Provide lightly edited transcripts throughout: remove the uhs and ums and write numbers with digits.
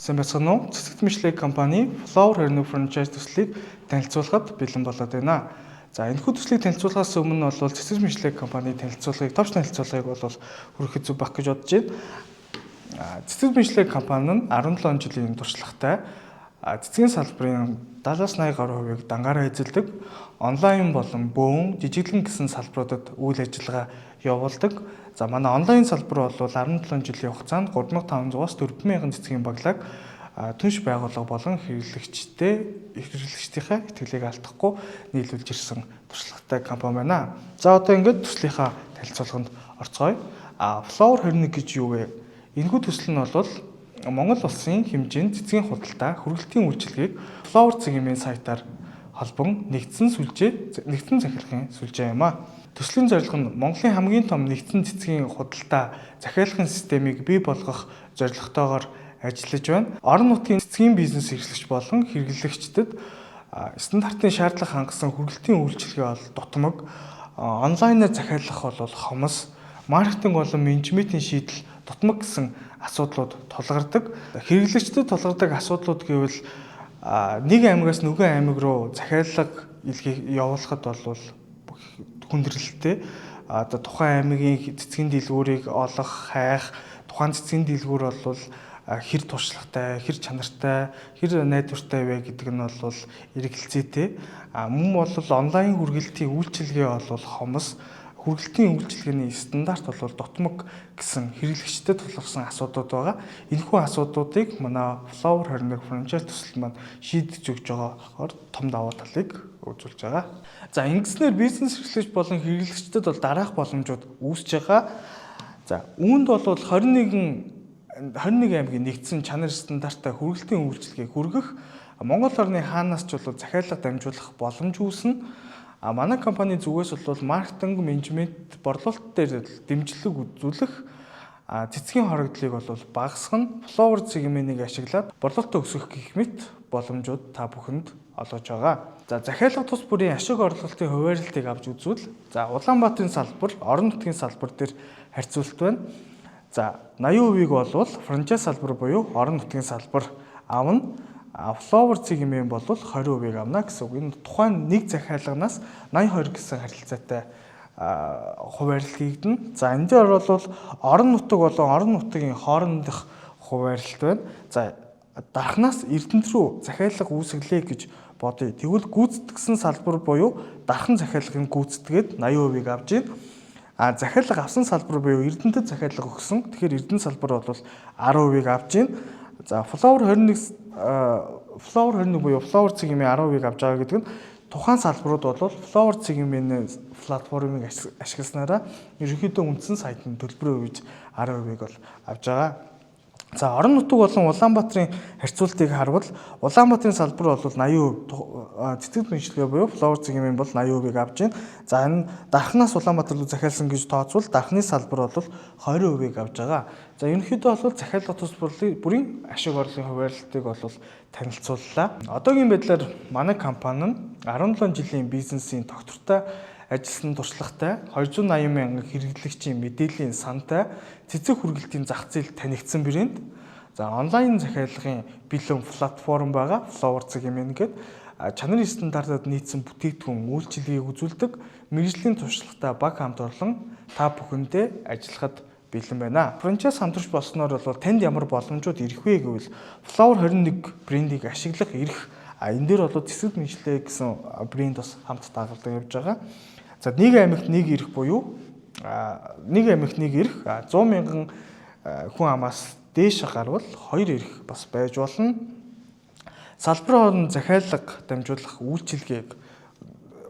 Сайн байцгаана уу? Цэцэгт Мишлэг компани Flower Hernig franchise төслийг танилцуулахад бэлэн болоод байна. За энэхүү төслийг танилцуулахаас өмнө бол Цэцэгт Мишлэг компани танилцуулгыг товч танилцуулгыг бол хүрэхэд зүг баг гэж бодож байна. Цэцэгт Мишлэг компани нь 17 жилийн туршлагатай цэцгийн салбарын 70-80 гаруй хувийг дангаараа эзэлдэг, онлайн болон бөөн, жижиглэн гэсэн салбаруудад үйл ажиллагаа явуулдаг. За манай онлайн салбар бол 17 жилийн хугацаанд 3500-аас 4000 цэцгийн баглааг түнш байгууллага болон хэрэглэгчдийнхээ итгэлийг алдахгүй нийлүүлж ирсэн туршлагатай компани байна. За одоо ингээд төслийнхаа танилцуулганд орцгоё. Flower Hernig гэж юу вэ? Энэхүү төсөл нь бол Монгол улсын хэмжээнд цэцгийн худалдаа хүргэлтийн үйлчилгээг Flower цэгийн сайтаар холбон нэгдсэн захилагын сүлжээ юм а. Төслийн зорилго нь Монголын хамгийн том нэгдсэн цэцгийн худалдаа захиалгын системийг бий болгох зорилготойгоор ажиллаж байна. Орон нутгийн цэцгийн бизнес эрхлэгч болон хэрэглэгчдэд стандартын шаардлага хангасан хүргэлтийн үйлчилгээ бол дутмаг, онлайнаар захиалах бол хомос, маркетинг болон менежментийн шийдэл дутмаг гэсэн асуудлууд тулгардаг. Хэрэглэгчдэд тулгардаг асуудлууд гэвэл нэг аймагаас нөгөө аймаг руу захиалга явуулахад бол хүндрэлтэй. Одоо тухайн аймгийн цэцгийн дэлгүүрийг олох, хайх, тухайн цэцгийн дэлгүүр бол хэр туршлагатай, хэр чанартай, хэр найдвартай вэ гэдэг нь бол эргэлзээтэй. Мөн бол онлайн хүргэлтийн үйлчилгээ бол хомос, хүргэлтийн үйлчилгээний стандарт бол дутмаг гэсэн хэрэглэгчдэд тулгарсан асуудлууд байгаа. Энэхүү асуудлуудыг манай Flower Hernig franchise төсөл маань шийдэж өгч байгаагаар том давуу талыг үзүүлж байгаа. За ингэснээр бизнес эрхлэгч болон хэрэглэгчдэд бол дараах боломжууд үүсэж байгаа. За үүнд бол 21 аймгийн нэгдсэн чанар стандарттай хүргэлтийн үйлчилгээг хүргэх, Монгол орны хаанаас ч бол захиалга дамжуулах боломж үүснэ. Манай компани зүгээс бол маркетинг, менежмент, борлуулалт дээр дэмжлэг үзүүлэх, цэцгийн хоригдлыг бол багасгах, Flower цэгийн ашиглаад борлуулалтаа өсгөх гэх мэт боломжууд та бүхэнд олгож байгаа. За захиалга тус бүрийн ашиг орлогын хуваарлтыг авч үзвэл, за Улаанбаатарын салбар, орон нутгийн салбар дээр харьцуулт байна. За 80%-ийг бол франчайз салбар буюу орон нутгийн салбар авна. Flower цэгийн бол 20%-ийг авна гэсэн үг. Энэ тухайн нэг захиалганаас 80-20 гэсэн харилцаатай хуваарлт хийгдэнэ. За энэ дээр бол орон нутаг болон орон нутгийн хоорондох хуваарлт байна. За дархнаас Эрдэнэт рүү захиалга үүсгэлээ гэж бодъё. Тэгвэл гүйцэтгсэн салбар буюу дархан захиалгын гүйцэтгээд 80%-ийг авж байна. Захиалга авсан салбар буюу Эрдэнэтэд захиалга өгсөн. Тэгэхээр Эрдэнэ салбар бол 10%-ийг авж байна. За Flower Hernig буюу Flower цэгийн 10%-ийг авж байгаа гэдэг нь тухайн салбарууд бол Flower цэгийн платформыг ашигласнараа ерөнхийдөө үндсэн сайтын төлбөрөө өгж 10%-ийг бол авж байгаа. За орон нутаг болон Улаанбаатарын харьцуултыг харвал Улаанбаатарын салбар бол 80%, цэцэгт мэргэжлээ буюу Flower цэгийн бол 80%-ийг авж байна. За энэ дархнаас Улаанбаатар руу захиалсан гэж тооцвол дархны салбар бол 20%-ийг авж байгаа. За ерөнхийдөө бол захиалга тус бүрийн ашиг орлогын хуваарлтыг бол танилцууллаа. Одоогийн байдлаар манай компани нь 17 жилийн бизнесийн тогтвортой ажилласан туршлагатай 280 мянган хэрэглэгчийн мэдээллийн сантай цэцэг хүргэлтийн зах зээл танигдсан брэнд. За онлайн захиалгын бэлэн платформ байгаа Flower цэгийн гээд чанарын стандартад нийцсэн бүтээгдэхүүн үйлчилгээг үзүүлдэг мэргэжлийн туршлагатай баг хамт орлон та бүхэндээ ажиллахад бэлэн байна. Франчайз хамтарч болсноор бол танд ямар боломжууд ирэх вэ гэвэл Flower Hernig брендийг ашиглах эрх энэ дээр бол Цэцэгт Мишлэг гэсэн брэнд бас хамт дагалдаг явж байгаа. За нэг аймагт нэг эрх буюу нэг аймагт нэг эрх 100 мянган хүн амаас дээш гарвал 2 эрх бас байж болно. Салбарын хооронд захиалга дамжуулах үйлчилгээг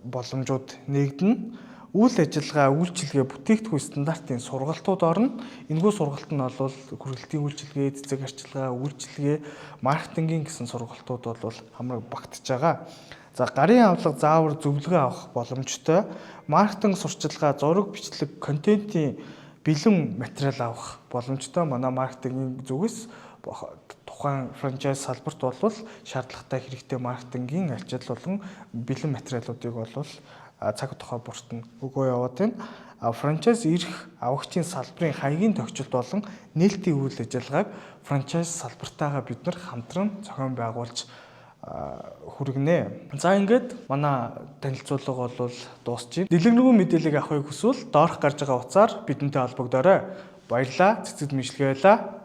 боломжууд нэгдэнэ. Үйл ажиллагаа, үйлчилгээ, бүтээгдэхүүн стандартын сургалтууд орно. Энэхүү сургалт нь бол хүргэлтийн үйлчилгээ, цэцэг арчилгаа, үйлчилгээ, маркетингийн гэсэн сургалтууд бол хамраг багтж байгаа. За гарын авлага заавар зөвлөгөө авах боломжтой. Маркетинг сурчилгаа, зураг, бичлэг, контентын бэлэн материал авах боломжтой. Манай маркетингийн зүгээс тухайн франчайз салбарт бол шаардлагатай хэрэгтэй маркетингийн альчил болон бэлэн материалуудыг бол цаг тухай бүрт нь өгөө яваад байна. франчайз эрх авагчийн салбарын хаягийн тогтцол болон нээлтийн үйл ажиллагааг франчайз салбартаагаа бид нар хамтран зохион байгуулж хүргэнэ. За ингээд манай танилцуулга бол дуусчих. Дэлгэрэнгүй мэдээллийг авахыг хүсвэл доорх гарч байгаа утсаар бидэнтэй холбогдоорой. Баярлалаа. Цэцэд мэдлэгээ байлаа.